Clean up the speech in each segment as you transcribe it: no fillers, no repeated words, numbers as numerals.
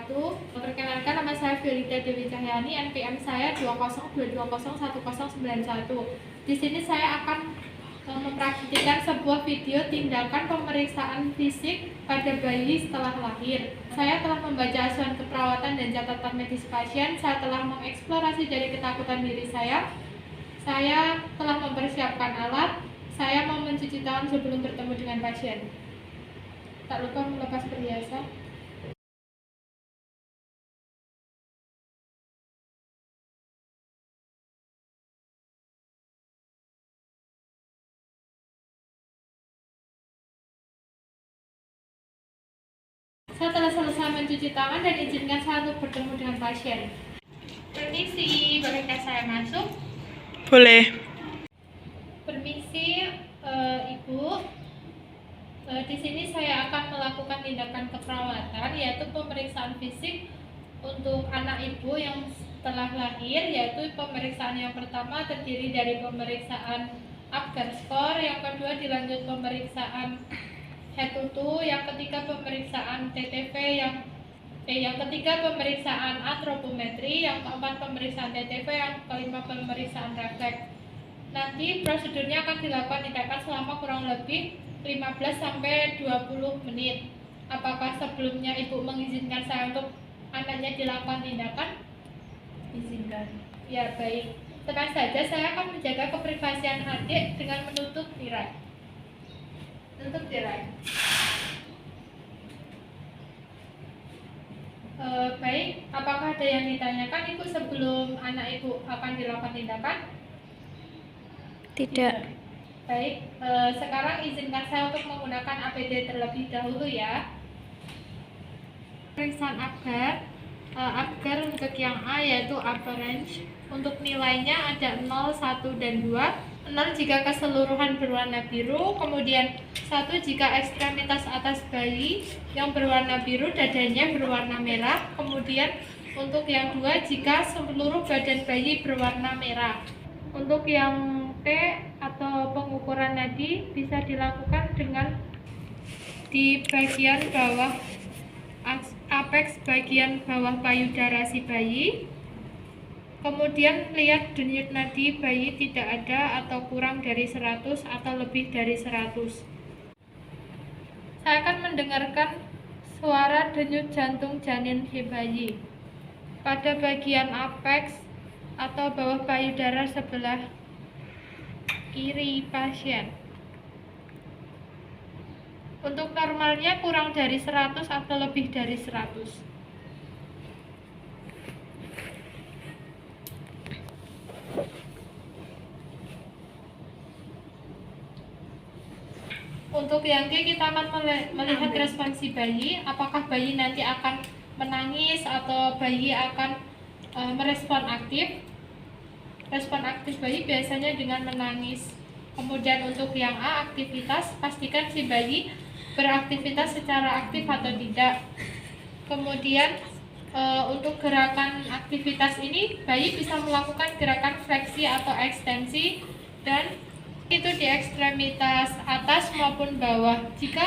wabarakatuh. Perkenalkan, nama saya Felita Dewi Cahyani, NPM saya 202201091. Di sini saya akan mempraktikkan sebuah video tindakan pemeriksaan fisik pada bayi setelah lahir. Saya telah membaca asuhan keperawatan dan catatan medis pasien. Saya telah mengeksplorasi dari ketakutan diri saya. Saya telah mempersiapkan alat. Saya mau mencuci tangan sebelum bertemu dengan pasien. Tak lupa melepas perhiasan. Saya telah selesai mencuci tangan dan izinkan saya untuk bertemu dengan pasien. Permisi, bolehkah saya masuk? Boleh. Permisi, Ibu. Di sini saya akan melakukan tindakan keperawatan, yaitu pemeriksaan fisik untuk anak ibu yang setelah lahir, yaitu pemeriksaan yang pertama terdiri dari pemeriksaan Apgar score, yang kedua dilanjut pemeriksaan head to toe, yang ketiga pemeriksaan TTV, yang ketiga pemeriksaan antropometri, yang keempat pemeriksaan TTV, yang kelima pemeriksaan refleks. Nanti prosedurnya akan dilakukan tindakan selama kurang lebih 15-20 menit. Apakah sebelumnya Ibu mengizinkan saya untuk anaknya dilakukan tindakan? Izinkan. Ya, baik. Tenang saja, saya akan menjaga keprivasian adik dengan menutup tirai. Tutup tirai. Baik, apakah ada yang ditanyakan Ibu sebelum anak Ibu akan dilakukan tindakan? Tidak. Baik, sekarang izinkan saya untuk menggunakan APD terlebih dahulu ya. Pemeriksaan Apgar untuk yang A yaitu upper range. Untuk nilainya ada 0, 1, dan 2. 0 jika keseluruhan berwarna biru, kemudian 1 jika ekstremitas atas bayi yang berwarna biru, dadanya berwarna merah, kemudian untuk yang 2 jika seluruh badan bayi berwarna merah. Untuk yang T atau pengukuran nadi bisa dilakukan dengan di bagian bawah apex bagian bawah payudara si bayi. Kemudian lihat denyut nadi bayi tidak ada atau kurang dari 100 atau lebih dari 100. Saya akan mendengarkan suara denyut jantung janin si bayi pada bagian apex atau bawah payudara sebelah kiri pasien. Untuk normalnya kurang dari 100 atau lebih dari 100. Untuk yang G kita akan melihat responsi bayi, apakah bayi nanti akan menangis atau bayi akan merespon aktif. Respon aktif bayi biasanya dengan menangis. Kemudian untuk yang A, aktivitas, pastikan si bayi beraktivitas secara aktif atau tidak. Kemudian untuk gerakan aktivitas ini, bayi bisa melakukan gerakan fleksi atau ekstensi, dan itu di ekstremitas atas maupun bawah. Jika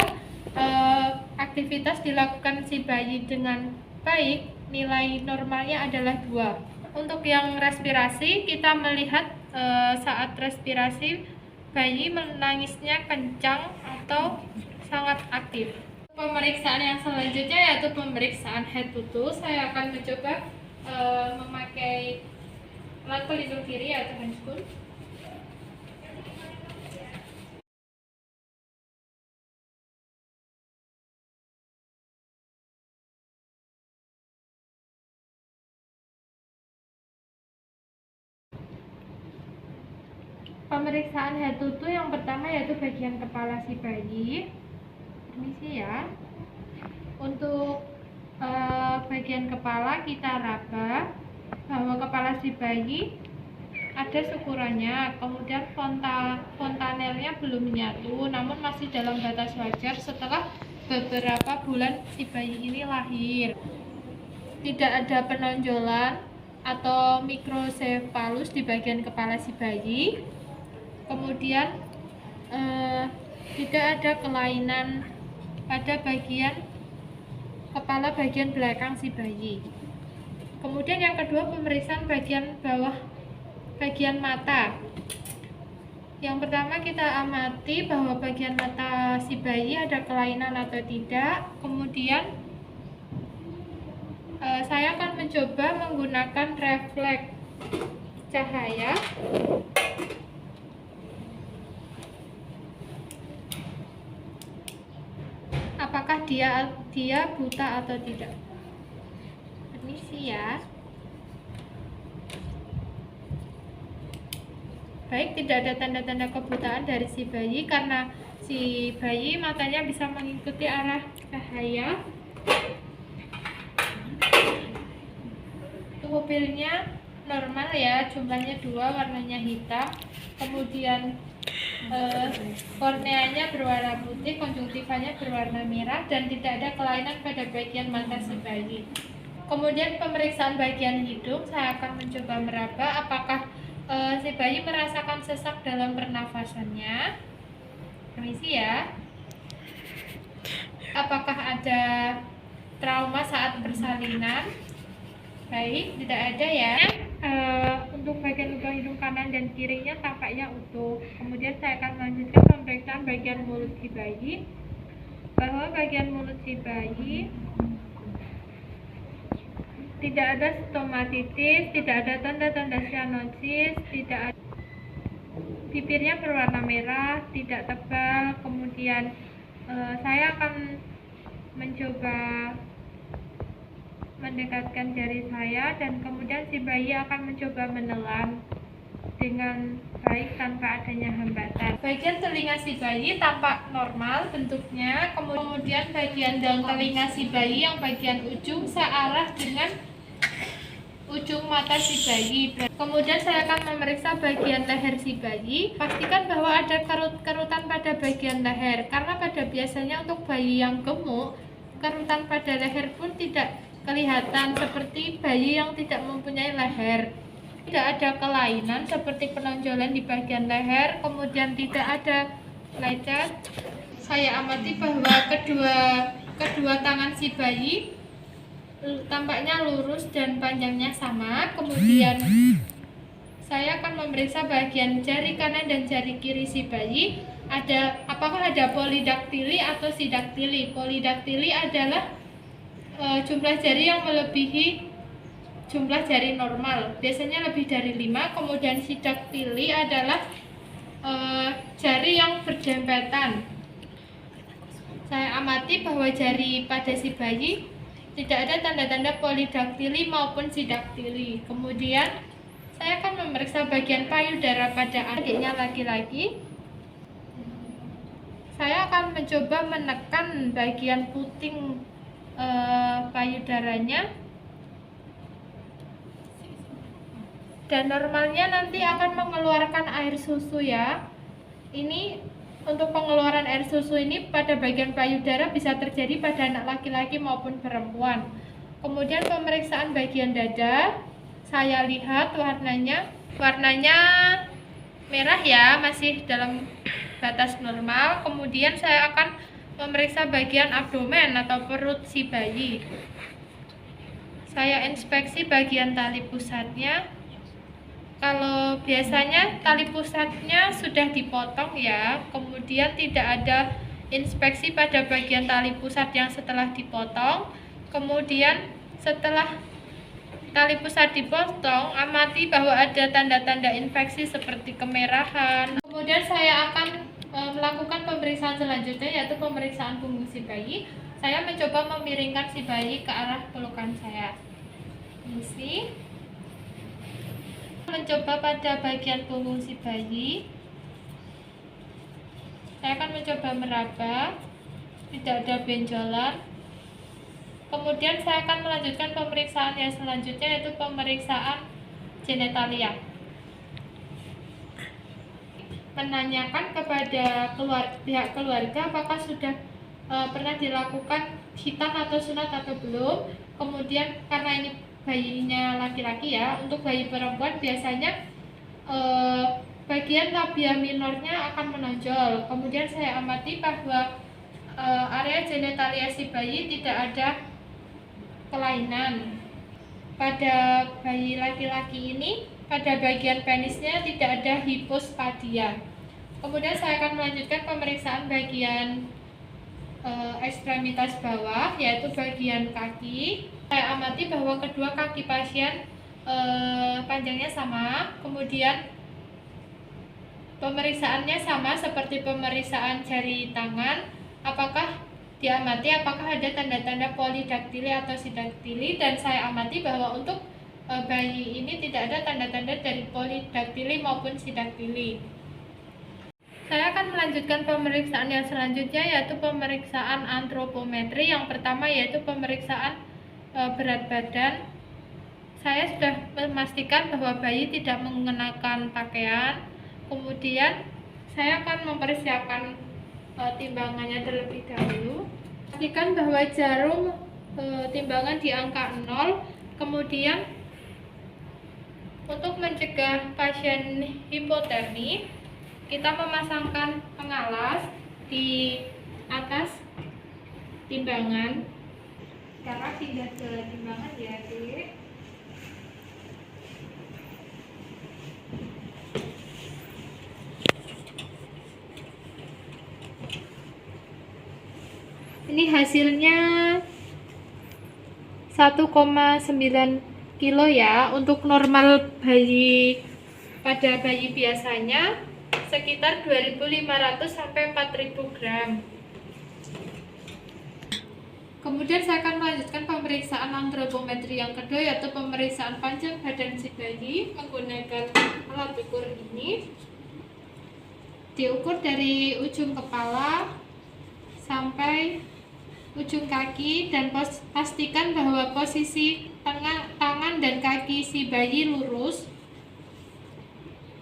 aktivitas dilakukan si bayi dengan baik, nilai normalnya adalah 2. Untuk yang respirasi, kita melihat saat respirasi bayi menangisnya kencang atau sangat aktif. Pemeriksaan yang selanjutnya yaitu pemeriksaan head to toe. Saya akan mencoba memakai alat pelindung diri atau handscoon. Pemeriksaan head to toe yang pertama yaitu bagian kepala si bayi. Permisi ya. Untuk bagian kepala kita raba bahwa kepala si bayi ada syukurannya, kemudian fontanelnya belum menyatu, namun masih dalam batas wajar setelah beberapa bulan si bayi ini lahir. Tidak ada penonjolan atau mikrosefalus di bagian kepala si bayi. Kemudian tidak ada kelainan pada bagian kepala bagian belakang si bayi. Kemudian yang kedua, pemeriksaan bagian bawah bagian mata. Yang pertama, kita amati bahwa bagian mata si bayi ada kelainan atau tidak. Kemudian saya akan mencoba menggunakan refleks cahaya. Apakah dia buta atau tidak? Permisi ya. Baik, tidak ada tanda-tanda kebutaan dari si bayi karena si bayi matanya bisa mengikuti arah cahaya. Pupilnya normal ya, jumlahnya 2, warnanya hitam. Kemudian korneanya berwarna putih, konjungtivanya berwarna merah, dan tidak ada kelainan pada bagian mata si bayi. Kemudian pemeriksaan bagian hidung, saya akan mencoba meraba apakah si bayi merasakan sesak dalam pernafasannya. Permisi ya. Apakah ada trauma saat persalinan? Baik, tidak ada ya. Untuk bagian lubang hidung kanan dan kirinya tampaknya utuh. Kemudian saya akan melanjutkan pemeriksaan bagian mulut si bayi. Bahwa bagian mulut si bayi tidak ada stomatitis, tidak ada tanda-tanda cyanosis, tidak ada, bibirnya berwarna merah, tidak tebal. Kemudian saya akan mencoba mendekatkan jari saya, dan kemudian si bayi akan mencoba menelan dengan baik tanpa adanya hambatan. Bagian telinga si bayi tampak normal bentuknya, kemudian bagian daun telinga si bayi yang bagian ujung searah dengan ujung mata si bayi. Kemudian saya akan memeriksa bagian leher si bayi. Pastikan bahwa ada kerutan pada bagian leher, karena pada biasanya untuk bayi yang gemuk, kerutan pada leher pun tidak kelihatan seperti bayi yang tidak mempunyai leher. Tidak ada kelainan seperti penonjolan di bagian leher, kemudian tidak ada lecet. Saya amati bahwa kedua tangan si bayi tampaknya lurus dan panjangnya sama. Kemudian saya akan memeriksa bagian jari kanan dan jari kiri si bayi. Apakah ada polidaktili atau sidaktili? Polidaktili adalah jumlah jari yang melebihi jumlah jari normal, biasanya lebih dari 5. Kemudian sidaktili adalah jari yang berdempetan. Saya amati bahwa jari pada si bayi tidak ada tanda-tanda polidaktili maupun sidaktili. Kemudian saya akan memeriksa bagian payudara pada adiknya laki-laki. Saya akan mencoba menekan bagian puting payudaranya, dan normalnya nanti akan mengeluarkan air susu ya. Ini untuk pengeluaran air susu ini pada bagian payudara bisa terjadi pada anak laki-laki maupun perempuan. Kemudian pemeriksaan bagian dada, saya lihat warnanya merah ya, masih dalam batas normal. Kemudian saya akan memeriksa bagian abdomen atau perut si bayi. Saya inspeksi bagian tali pusatnya. Kalau biasanya tali pusatnya sudah dipotong ya, kemudian tidak ada inspeksi pada bagian tali pusat yang setelah dipotong. Kemudian setelah tali pusat dipotong, amati bahwa ada tanda-tanda infeksi seperti kemerahan. Kemudian saya akan melakukan pemeriksaan selanjutnya, yaitu pemeriksaan punggung si bayi. Saya mencoba memiringkan si bayi ke arah pelukan saya. Ini mencoba pada bagian punggung si bayi. Saya akan mencoba meraba, tidak ada benjolan. Kemudian saya akan melanjutkan pemeriksaan yang selanjutnya, yaitu pemeriksaan genitalia. Menanyakan kepada pihak keluarga apakah sudah pernah dilakukan khitan atau sunat atau belum. Kemudian karena ini bayinya laki-laki ya, untuk bayi perempuan biasanya bagian labia minornya akan menonjol. Kemudian saya amati bahwa area genitalia si bayi tidak ada kelainan. Pada bayi laki-laki ini, pada bagian penisnya tidak ada hipospadia. Kemudian saya akan melanjutkan pemeriksaan bagian ekstremitas bawah, yaitu bagian kaki. Saya amati bahwa kedua kaki pasien panjangnya sama, kemudian pemeriksaannya sama seperti pemeriksaan jari tangan. Apakah ada tanda-tanda polidaktili atau sidaktili, dan saya amati bahwa untuk bayi ini tidak ada tanda-tanda dari polidaktili maupun sidaktili. Saya akan melanjutkan pemeriksaan yang selanjutnya, yaitu pemeriksaan antropometri. Yang pertama yaitu pemeriksaan berat badan. Saya sudah memastikan bahwa bayi tidak mengenakan pakaian. Kemudian saya akan mempersiapkan timbangannya terlebih dahulu. Pastikan bahwa jarum timbangan di angka 0. Kemudian untuk mencegah pasien hipotermi, kita memasangkan pengalas di atas timbangan. Sekarang pindah ke timbangan ya, Dik. Ini hasilnya 1,9 kilo ya. Untuk normal bayi, pada bayi biasanya sekitar 2.500 sampai 4.000 gram. Kemudian saya akan melanjutkan pemeriksaan antropometri yang kedua, yaitu pemeriksaan panjang badan si bayi menggunakan alat ukur ini. Diukur dari ujung kepala sampai ujung kaki, dan pastikan bahwa posisi tangan dan kaki si bayi lurus.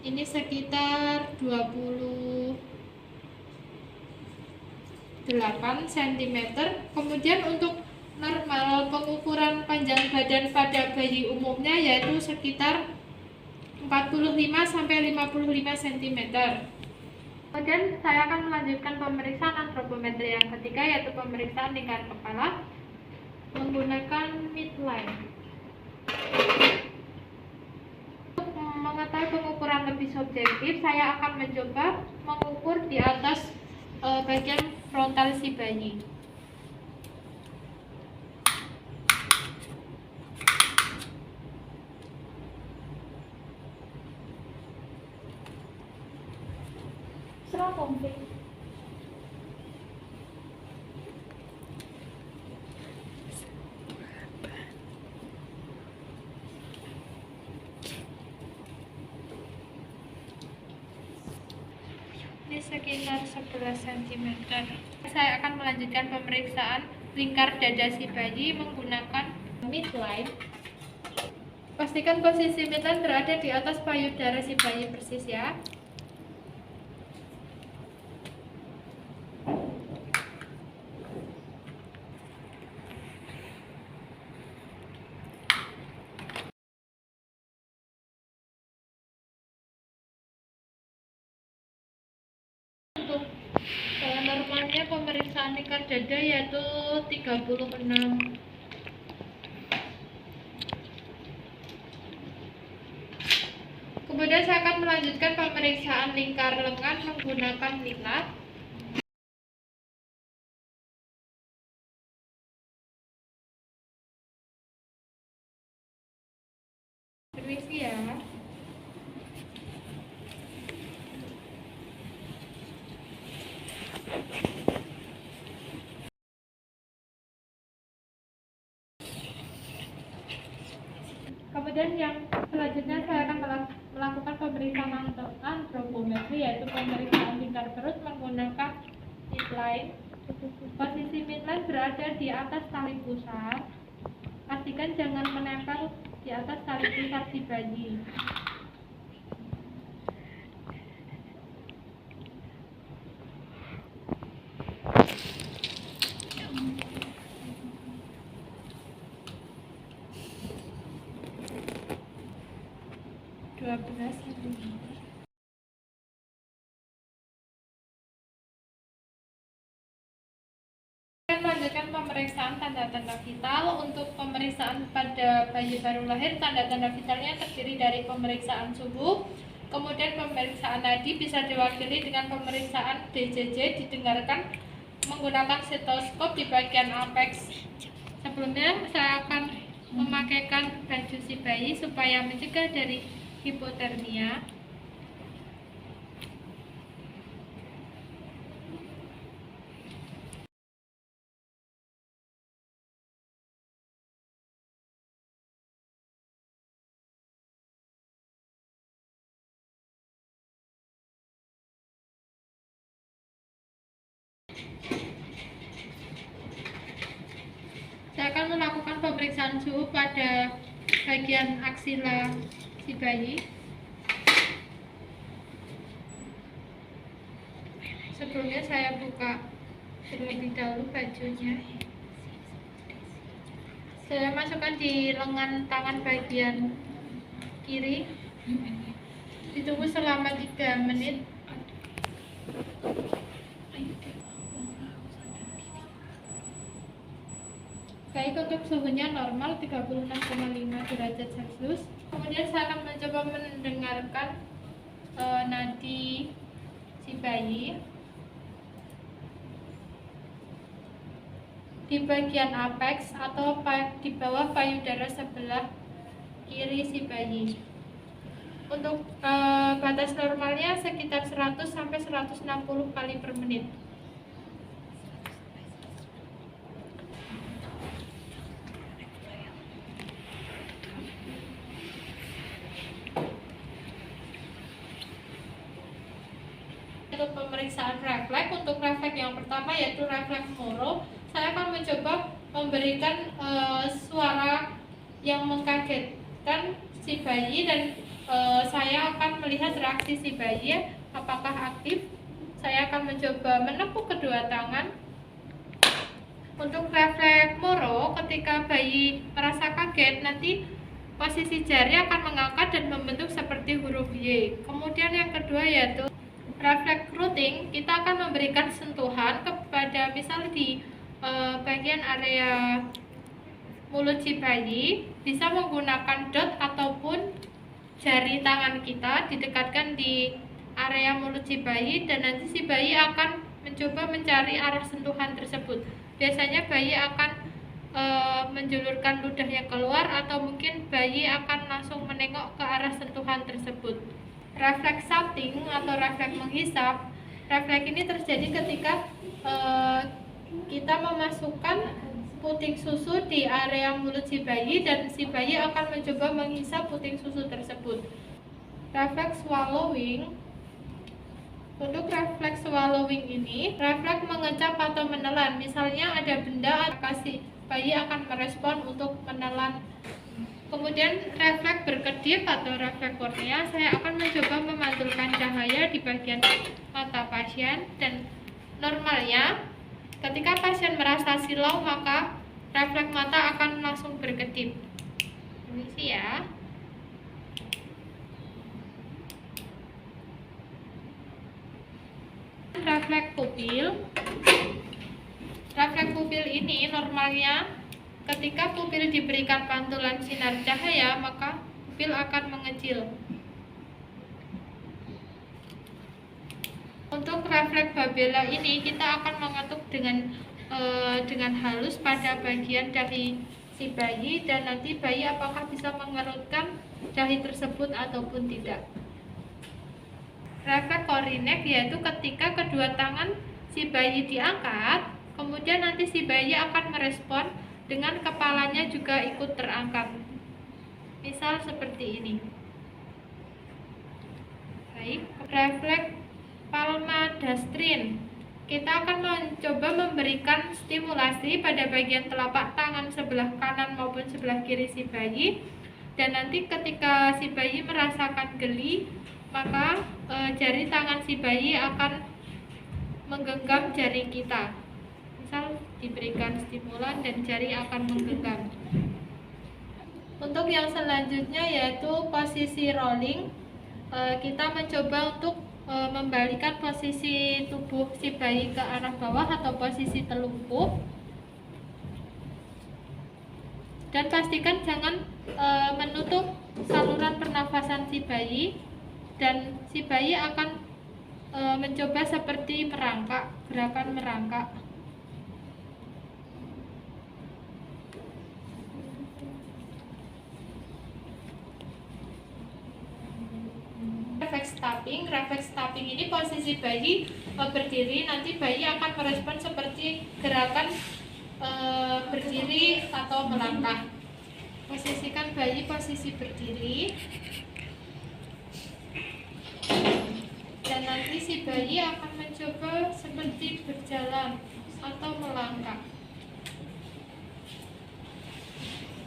Ini sekitar 28 cm. Kemudian untuk normal pengukuran panjang badan pada bayi umumnya yaitu sekitar 45 sampai 55 cm. Kemudian saya akan melanjutkan pemeriksaan antropometri yang ketiga, yaitu pemeriksaan lingkar kepala menggunakan midline. Untuk mengetahui pengukuran lebih subjektif, saya akan mencoba mengukur di atas bagian frontal si bayi. Ini sekitar 11 cm. Saya akan melanjutkan pemeriksaan lingkar dada si bayi menggunakan midline. Pastikan posisi midline berada di atas payudara si bayi persis ya. Untuk normalnya pemeriksaan lingkar dada yaitu 36. Kemudian saya akan melanjutkan pemeriksaan lingkar lengan menggunakan lilat. Permisi ya. Kemudian yang selanjutnya saya akan melakukan pemeriksaan antropometri, yaitu pemeriksaan lingkar perut menggunakan midline. Posisi midline berada di atas tali pusar. Pastikan jangan menempel di atas tali pusar si bayi. Akan melanjutkan pemeriksaan tanda-tanda vital. Untuk pemeriksaan pada bayi baru lahir, tanda-tanda vitalnya terdiri dari pemeriksaan suhu, kemudian pemeriksaan nadi bisa diwakili dengan pemeriksaan DJJ didengarkan menggunakan stetoskop di bagian apex. Sebelumnya saya akan memakaikan baju si bayi supaya mencegah dari hipotermia. Saya akan melakukan pemeriksaan suhu pada bagian aksila si bayi. Sebelumnya saya buka terlebih dahulu bajunya. Saya masukkan di lengan tangan bagian kiri. Ditunggu selama 3 menit. Baik, untuk suhunya normal 36,5 derajat Celcius. Kemudian saya akan mencoba mendengarkan nadi si bayi di bagian apex atau di bawah payudara sebelah kiri si bayi. Untuk batas normalnya sekitar 100 sampai 160 kali per menit. Untuk pemeriksaan refleks, untuk refleks yang pertama yaitu refleks Moro, saya akan mencoba memberikan suara yang mengkagetkan si bayi dan saya akan melihat reaksi si bayi apakah aktif. Saya akan mencoba menepuk kedua tangan. Untuk refleks Moro, ketika bayi merasa kaget, nanti posisi jari akan mengangkat dan membentuk seperti huruf Y. Kemudian yang kedua yaitu refleks rooting, kita akan memberikan sentuhan kepada misal di bagian area mulut si bayi, bisa menggunakan dot ataupun jari tangan kita didekatkan di area mulut si bayi dan nanti si bayi akan mencoba mencari arah sentuhan tersebut. Biasanya bayi akan menjulurkan ludahnya keluar atau mungkin bayi akan langsung menengok ke arah sentuhan tersebut. Refleks sucking atau refleks menghisap, refleks ini terjadi ketika kita memasukkan puting susu di area mulut si bayi dan si bayi akan mencoba menghisap puting susu tersebut. Refleks swallowing, untuk refleks swallowing ini, refleks mengecap atau menelan. Misalnya ada benda, si bayi akan merespon untuk menelan. Kemudian refleks berkedip atau refleks kornea, saya akan mencoba memantulkan cahaya di bagian mata pasien dan normalnya ketika pasien merasa silau maka refleks mata akan langsung berkedip. Permisi ya. Refleks pupil. Refleks pupil ini normalnya ketika pupil diberikan pantulan sinar cahaya, maka pupil akan mengecil. Untuk refleks babela ini, kita akan mengetuk dengan halus pada bagian dahi si bayi dan nanti bayi apakah bisa mengerutkan dahi tersebut ataupun tidak. Refleks korinek yaitu ketika kedua tangan si bayi diangkat, kemudian nanti si bayi akan merespon dengan kepalanya juga ikut terangkat. Misal seperti ini. Baik, refleks palmadastrin. Kita akan mencoba memberikan stimulasi pada bagian telapak tangan sebelah kanan maupun sebelah kiri si bayi. Dan nanti ketika si bayi merasakan geli, maka jari tangan si bayi akan menggenggam jari kita. Misal diberikan stimulan dan jari akan menggenggam. Untuk yang selanjutnya yaitu posisi rolling, kita mencoba untuk membalikan posisi tubuh si bayi ke arah bawah atau posisi telungkup. Dan pastikan jangan menutup saluran pernafasan si bayi, dan si bayi akan mencoba seperti merangkak, gerakan merangkak. Refleks tapping ini posisi bayi berdiri, nanti bayi akan merespon seperti gerakan berdiri atau melangkah. Posisikan bayi posisi berdiri, dan nanti si bayi akan mencoba seperti berjalan atau melangkah.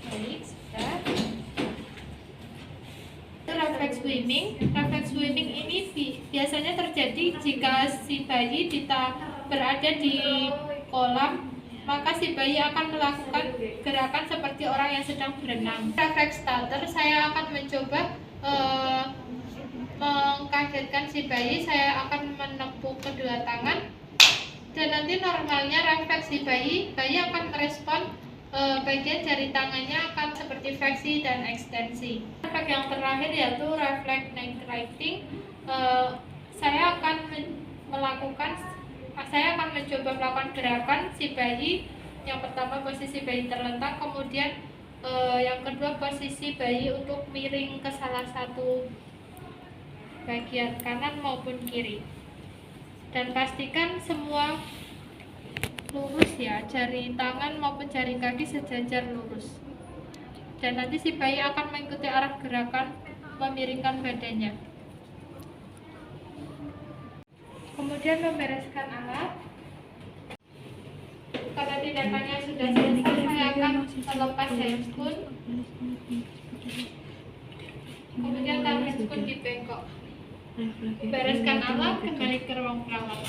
Baik, sudah. Refleks swimming ini biasanya terjadi jika si bayi berada di kolam, maka si bayi akan melakukan gerakan seperti orang yang sedang berenang. Refleks stutter, saya akan mencoba mengkagetkan si bayi. Saya akan menepuk kedua tangan, dan nanti normalnya refleks si bayi akan merespon bagian jari tangannya akan seperti fleksi dan ekstensi. Refleks yang terakhir yaitu refleks neck lifting. Saya akan mencoba melakukan gerakan si bayi. Yang pertama posisi bayi terlentang, kemudian yang kedua posisi bayi untuk miring ke salah satu bagian kanan maupun kiri. Dan pastikan semua lurus ya, jari tangan maupun jari kaki sejajar lurus. Dan nanti si bayi akan mengikuti arah gerakan memiringkan badannya. Kemudian membereskan alat. Karena tindakannya sudah selesai, saya akan melepas handscoon. Kemudian taruh handscoon di bengkok. Bereskan alat, kembali ke ruang perawat.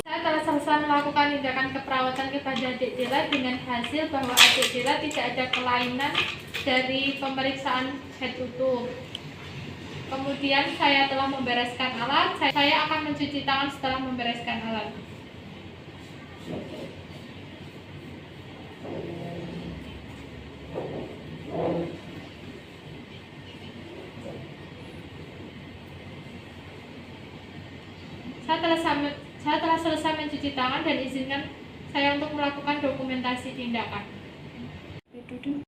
Saya telah selesai melakukan tindakan keperawatan kepada adik Dela dengan hasil bahwa adik Dela tidak ada kelainan dari pemeriksaan head utuh. Kemudian saya telah membereskan alat. Saya akan mencuci tangan setelah membereskan alat. Saya telah selesai mencuci tangan, dan izinkan saya untuk melakukan dokumentasi tindakan.